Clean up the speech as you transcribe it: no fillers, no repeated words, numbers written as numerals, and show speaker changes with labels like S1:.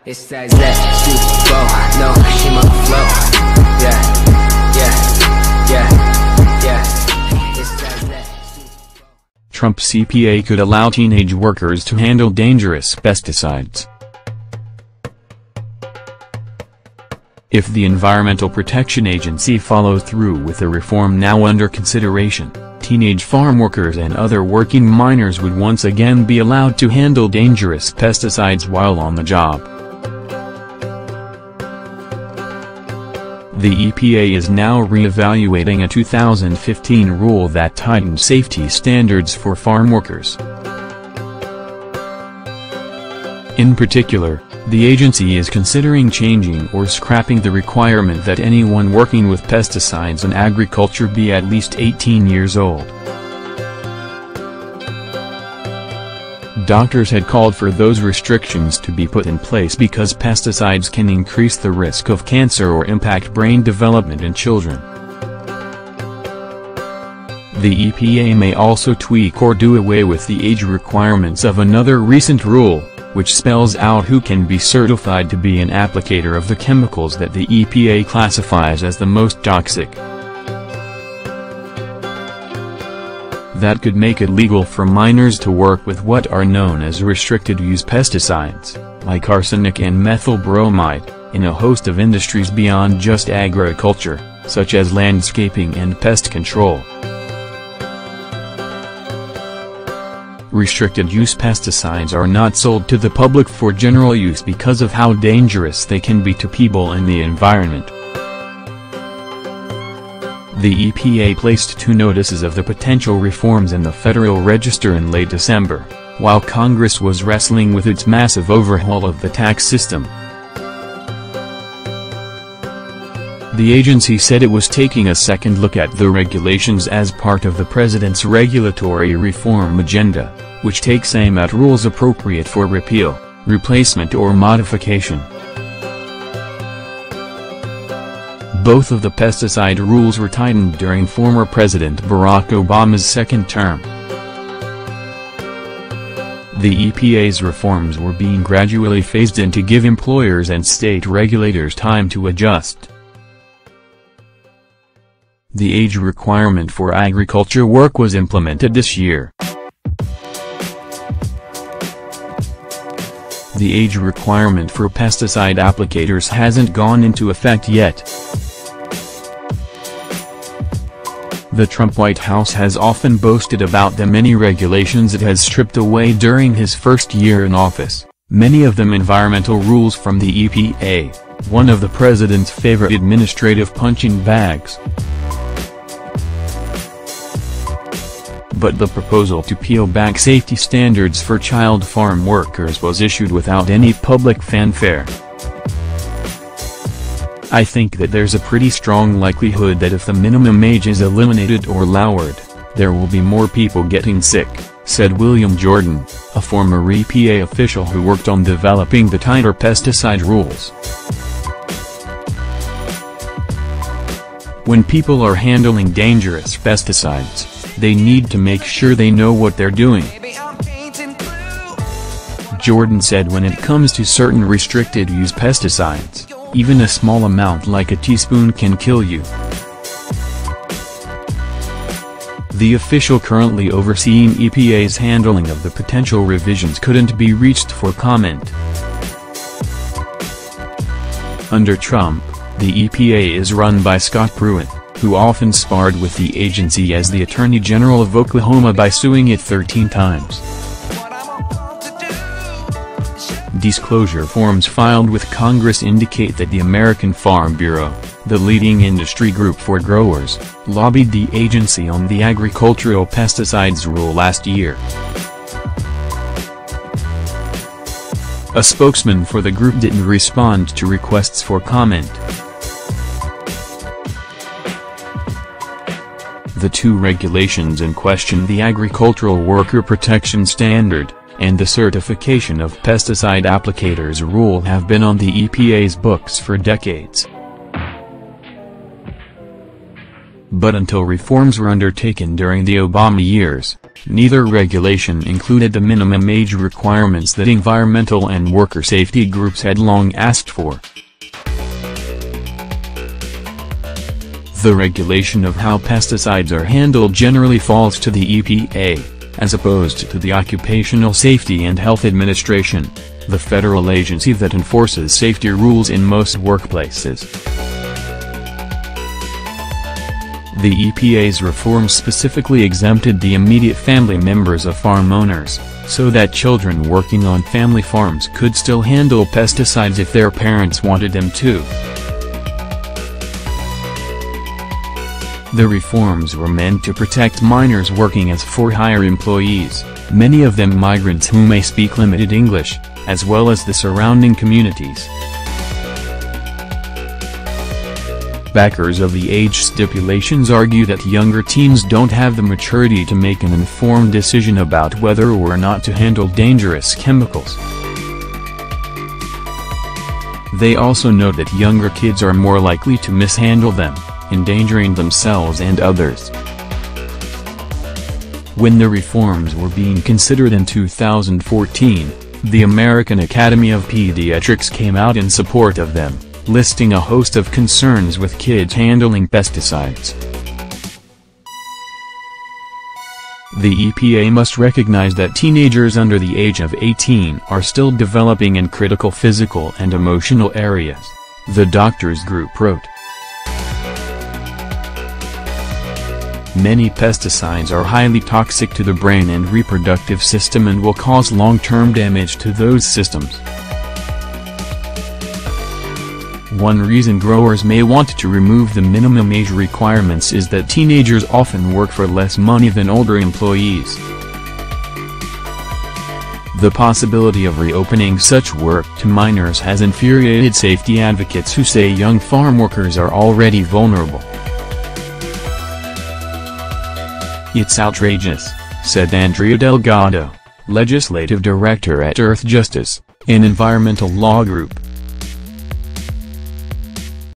S1: It's that flow, no, she my flow. Yeah. It's that
S2: Trump's EPA could allow teenage workers to handle dangerous pesticides. If the Environmental Protection Agency follows through with the reform now under consideration, teenage farm workers and other working miners would once again be allowed to handle dangerous pesticides while on the job. The EPA is now re-evaluating a 2015 rule that tightened safety standards for farm workers. In particular, the agency is considering changing or scrapping the requirement that anyone working with pesticides in agriculture be at least 18 years old. Doctors had called for those restrictions to be put in place because pesticides can increase the risk of cancer or impact brain development in children. The EPA may also tweak or do away with the age requirements of another recent rule, which spells out who can be certified to be an applicator of the chemicals that the EPA classifies as the most toxic. That could make it legal for miners to work with what are known as restricted-use pesticides, like arsenic and methyl bromide, in a host of industries beyond just agriculture, such as landscaping and pest control. Restricted-use pesticides are not sold to the public for general use because of how dangerous they can be to people and the environment. The EPA placed 2 notices of the potential reforms in the Federal Register in late December, while Congress was wrestling with its massive overhaul of the tax system. The agency said it was taking a second look at the regulations as part of the president's regulatory reform agenda, which takes aim at rules appropriate for repeal, replacement or modification. Both of the pesticide rules were tightened during former President Barack Obama's second term. The EPA's reforms were being gradually phased in to give employers and state regulators time to adjust. The age requirement for agriculture work was implemented this year. The age requirement for pesticide applicators hasn't gone into effect yet. The Trump White House has often boasted about the many regulations it has stripped away during his first year in office, many of them environmental rules from the EPA, one of the president's favorite administrative punching bags. But the proposal to peel back safety standards for child farm workers was issued without any public fanfare. I think that there's a pretty strong likelihood that if the minimum age is eliminated or lowered, there will be more people getting sick, said William Jordan, a former EPA official who worked on developing the tighter pesticide rules. When people are handling dangerous pesticides, they need to make sure they know what they're doing. Jordan said when it comes to certain restricted-use pesticides, even a small amount like a teaspoon can kill you. The official currently overseeing EPA's handling of the potential revisions couldn't be reached for comment. Under Trump, the EPA is run by Scott Pruitt, who often sparred with the agency as the Attorney General of Oklahoma by suing it 13 times. Disclosure forms filed with Congress indicate that the American Farm Bureau, the leading industry group for growers, lobbied the agency on the agricultural pesticides rule last year. A spokesman for the group didn't respond to requests for comment. The 2 regulations in question, the Agricultural Worker Protection Standard, and the Certification of Pesticide Applicators rule have been on the EPA's books for decades. But until reforms were undertaken during the Obama years, neither regulation included the minimum age requirements that environmental and worker safety groups had long asked for. The regulation of how pesticides are handled generally falls to the EPA, as opposed to the Occupational Safety and Health Administration, the federal agency that enforces safety rules in most workplaces. The EPA's reform specifically exempted the immediate family members of farm owners, so that children working on family farms could still handle pesticides if their parents wanted them to. The reforms were meant to protect minors working as for-hire employees, many of them migrants who may speak limited English, as well as the surrounding communities. Backers of the age stipulations argue that younger teens don't have the maturity to make an informed decision about whether or not to handle dangerous chemicals. They also note that younger kids are more likely to mishandle them, endangering themselves and others. When the reforms were being considered in 2014, the American Academy of Pediatrics came out in support of them, listing a host of concerns with kids handling pesticides. The EPA must recognize that teenagers under the age of 18 are still developing in critical physical and emotional areas, the doctors group wrote. Many pesticides are highly toxic to the brain and reproductive system and will cause long-term damage to those systems. One reason growers may want to remove the minimum age requirements is that teenagers often work for less money than older employees. The possibility of reopening such work to minors has infuriated safety advocates who say young farm workers are already vulnerable. "It's outrageous," said Andrea Delgado, legislative director at Earth Justice, an environmental law group.